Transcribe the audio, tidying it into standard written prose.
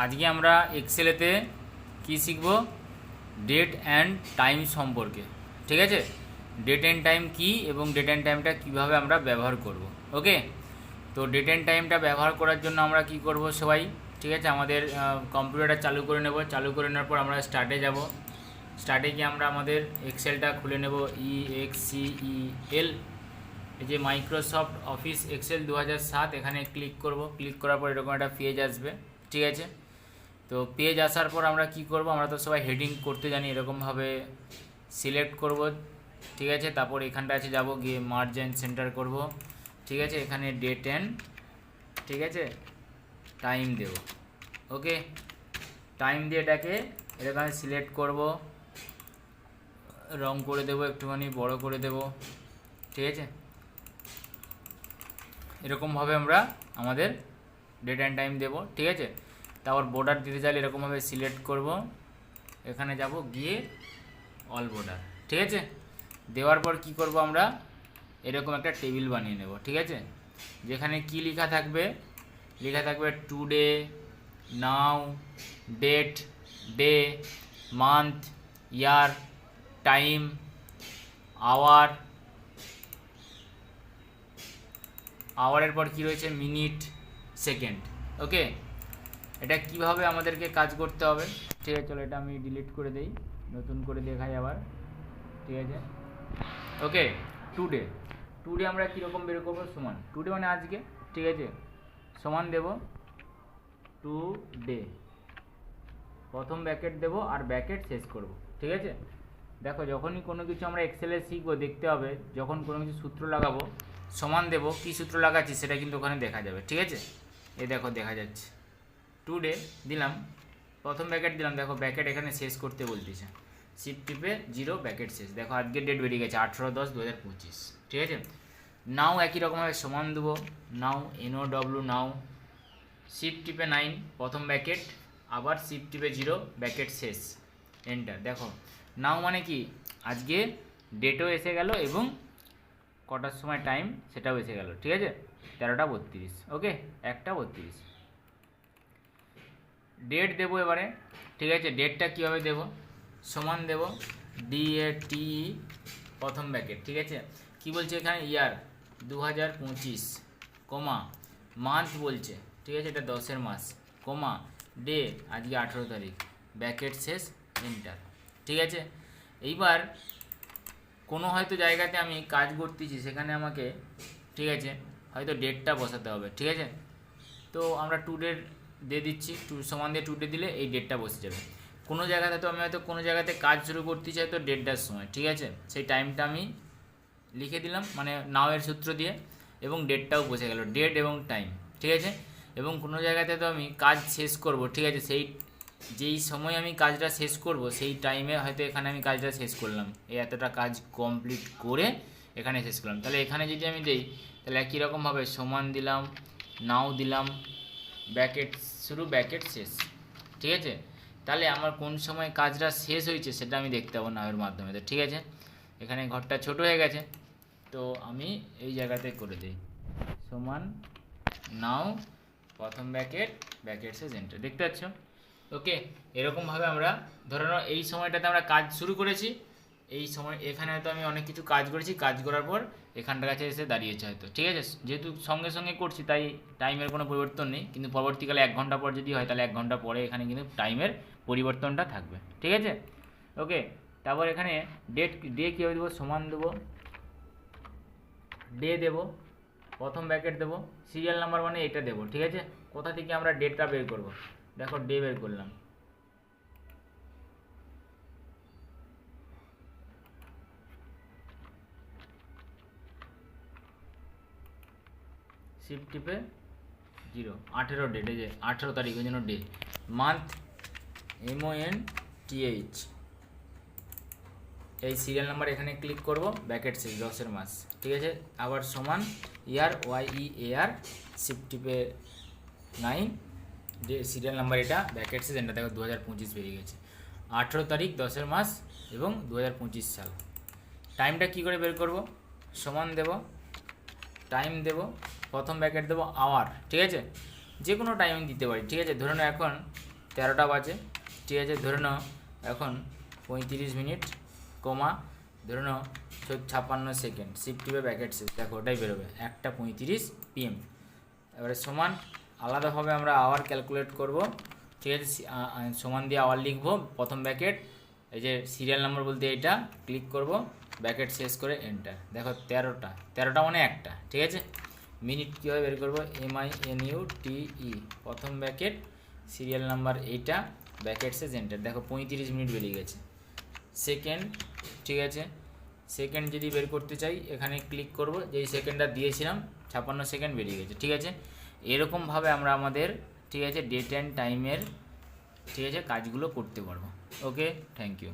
আজকে আমরা এক্সেলেতে কি শিখব? ডেট অ্যান্ড টাইম সম্পর্কে। ঠিক আছে, ডেট অ্যান্ড টাইম কি এবং ডেট অ্যান্ড টাইমটা কীভাবে আমরা ব্যবহার করব। ওকে, তো ডেট অ্যান্ড টাইমটা ব্যবহার করার জন্য আমরা কি করব সবাই? ঠিক আছে, আমাদের কম্পিউটারটা চালু করে নেব। চালু করে নেওয়ার পর আমরা স্টার্টে যাব। স্টার্টে গিয়ে আমরা আমাদের এক্সেলটা খুলে নেব, EXCEL, এই যে মাইক্রোসফট অফিস এক্সেল 2007, এখানে ক্লিক করব। ক্লিক করার পর এরকম একটা পেজ আসবে। ঠিক আছে, তো পেজ আসার পর আমরা কি করব? আমরা তো সবাই হেডিং করতে জানি, এরকমভাবে সিলেক্ট করব। ঠিক আছে, তারপর এখানটা আছে যাব, গিয়ে মার্জ অ্যান্ড সেন্টার করব। ঠিক আছে, এখানে ডেট অ্যান্ড, ঠিক আছে, টাইম দেব। ওকে, টাইম দিয়ে এটাকে এরকম সিলেক্ট করব, রং করে দেব, একটুখানি বড় করে দেব। ঠিক আছে, এরকমভাবে আমরা আমাদের ডেট অ্যান্ড টাইম দেব। ঠিক আছে, তারপর বর্ডার দিতে চাইলে এরকমভাবে সিলেক্ট করব, এখানে যাব, গিয়ে অল বর্ডার। ঠিক আছে, দেওয়ার পর কি করব? আমরা এরকম একটা টেবিল বানিয়ে নেব। ঠিক আছে, যেখানে কি লেখা থাকবে? লেখা থাকবে টুডে, নাও, ডেট, ডে, মান্থ, ইয়ার, টাইম, আওয়ার। আওয়ারের পর কি রয়েছে? Minute, second. ওকে, এটা কিভাবে আমাদেরকে কাজ করতে হবে? ঠিক আছে, চলো এটা আমি ডিলিট করে দেই, নতুন করে দেখাই আবার। ঠিক আছে, ওকে, টুডে। টুডে আমরা কীরকম বের করবো? সমান, টুডে মানে আজকে। ঠিক আছে, সমান দেব টুডে, প্রথম ব্র্যাকেট দেব আর ব্র্যাকেট শেষ করব। ঠিক আছে, দেখো যখনই কোনো কিছু আমরা এক্সেলে শিখবো, দেখতে হবে যখন কোনো কিছু সূত্র লাগাবো, সমান দেব, কী সূত্র লাগাচ্ছি সেটা কিন্তু ওখানে দেখা যাবে। ঠিক আছে, এই দেখো দেখা যাচ্ছে, টুডে দিলাম, প্রথম ব্র্যাকেট দিলাম, দেখো ব্র্যাকেট এখানে শেষ করতে বলতেছে, শিফট টিপে 0, ব্র্যাকেট শেষ। দেখো আজকের ডেট বেরিয়ে গেছে 18/10/2025। ঠিক আছে, নাও একই রকমভাবে সমান দেবো, নাও, NOW, নাও, শিফট টিপে 9, প্রথম ব্র্যাকেট, আবার শিফট টিপে 0, ব্র্যাকেট শেষ, এন্টার। দেখো নাও মানে কি? আজকে ডেটও এসে গেল এবং কটার সময় টাইম সেটাও এসে গেল। ঠিক আছে, 13টা 32। ওকে, 1টা 32। ডেট দেবো এবারে। ঠিক আছে, ডেটটা কীভাবে দেব? সমান দেব DATE, প্রথম ব্র্যাকেট। ঠিক আছে, কি বলছে এখানে? ইয়ার 2025, কমা, মান্থ বলছে, ঠিক আছে, এটা 10-এর মাস, কমা, ডে আজকে 18 তারিখ, ব্র্যাকেট শেষ, এন্টার। ঠিক আছে, এইবার কোনো হয়তো জায়গাতে আমি কাজ করতেছি, সেখানে আমাকে, ঠিক আছে, হয়তো ডেটটা বসাতে হবে। ঠিক আছে, তো আমরা টুডে দিয়ে দিচ্ছি, সমান দিয়ে টুডে দিলে এই ডেটটা বসে যাবে। কোনো জায়গাতে তো আমি হয়তো কোনো জায়গাতে কাজ শুরু করতে চাই তো ডেটটার সময়, ঠিক আছে, সেই টাইমটা আমি লিখে দিলাম, মানে নাওয়ের সূত্র দিয়ে, এবং ডেটটাও বসে গেল, ডেট এবং টাইম। ঠিক আছে, এবং কোনো জায়গাতে তো আমি কাজ শেষ করব, ঠিক আছে, সেই যেই সময় আমি কাজটা শেষ করব সেই টাইমে হয়তো এখানে আমি কাজটা শেষ করলাম, এই এতটা কাজ কমপ্লিট করে এখানে শেষ করলাম। তাহলে এখানে যদি আমি দিই, তাহলে একই রকমভাবে সমান দিলাম, নাও দিলাম, ব্র্যাকেট শুরু, ব্র্যাকেট শেষ। ঠিক আছে, তাহলে আমার কোন সময় কাজটা শেষ হয়েছে সেটা আমি দেখতে পাবো নাওয়ের মাধ্যমে। তো ঠিক আছে, এখানে ঘরটা ছোট হয়ে গেছে, তো আমি এই জায়গাতে করে দিই, সমান নাও, প্রথম ব্র্যাকেট, ব্র্যাকেট শেষ, এন্টার। দেখতে পাচ্ছ? ওকে, এরকমভাবে আমরা ধরে নাও এই সময়টাতে আমরা কাজ শুরু করেছি, এই সময় এখানে হয়তো আমি অনেক কিছু কাজ করেছি, কাজ করার পর এখানটার কাছে এসে দাঁড়িয়েছে হয়তো। ঠিক আছে, যেহেতু সঙ্গে সঙ্গে করছি তাই টাইমের কোনো পরিবর্তন নেই, কিন্তু পরবর্তীকালে 1 ঘন্টা পর যদি হয় তাহলে 1 ঘন্টা পরে এখানে কিন্তু টাইমের পরিবর্তনটা থাকবে। ঠিক আছে, ওকে, তারপর এখানে ডে কীভাবে দেবো? সমান দেবো, ডে দেবো, প্রথম ব্র্যাকেট দেবো, সিরিয়াল নাম্বার মানে এটা দেবো। ঠিক আছে, কোথা থেকে আমরা ডেটটা বের করব? দেখো ডে বের করলাম, শিফট টিপে 0, 18 ডেট, এই যে 18 তারিখ, ওই জন্য ডে। মান্থ, MONTH, এই সিরিয়াল নাম্বার এখানে ক্লিক করব, ব্র্যাকেট শেষ, 10-এর মাস। ঠিক আছে, আবার সমান ইয়ার, YEAR, শিফট টিপে 9, ডে, সিরিয়াল নাম্বার এটা, ব্র্যাকেট শেষ, এটা দেখো 2025 বেরিয়ে গেছে, 18 তারিখ 10-এর মাস এবং 2025 সাল। টাইমটা কী করে বের করব? সমান দেব, টাইম দেব, প্রথম ব্র্যাকেট দেবো আওয়ার। ঠিক আছে, যে কোনো টাইম দিতে পারি। ঠিক আছে, ধরে নাও এখন 13টা বাজে, ঠিক আছে। ধরে নাও এখন 35 মিনিট কমা ধরে নাও 56 সেকেন্ড, শিফট টিপে ব্র্যাকেট শেষ, দেখো ওটাই বেরোবে 1:35 PM। এবারে সমান আলাদাভাবে আমরা আওয়ার ক্যালকুলেট করব, ঠিক আছে। সমান দিয়ে আওয়ার লিখবো, প্রথম ব্র্যাকেট, এই যে সিরিয়াল নাম্বার বলতে এটা ক্লিক করব, ব্র্যাকেট শেষ করে এন্টার। দেখো 13টা মানে একটা, ঠিক আছে। মিনিট কীভাবে বের করবো, MINUTE, প্রথম ব্র্যাকেট, সিরিয়াল নাম্বার এইটা, ব্র্যাকেট শেষ এন্টার। দেখো 35 মিনিট বেরিয়ে গেছে। সেকেন্ড, ঠিক আছে, সেকেন্ড যদি বের করতে চাই এখানে ক্লিক করব, যেই সেকেন্ডটা দিয়েছিলাম 56 সেকেন্ড বেরিয়ে গেছে, ঠিক আছে। এরকমভাবে আমরা আমাদের, ঠিক আছে, ডেট অ্যান্ড টাইমের, ঠিক আছে, কাজগুলো করতে পারবো। ওকে, থ্যাংক ইউ।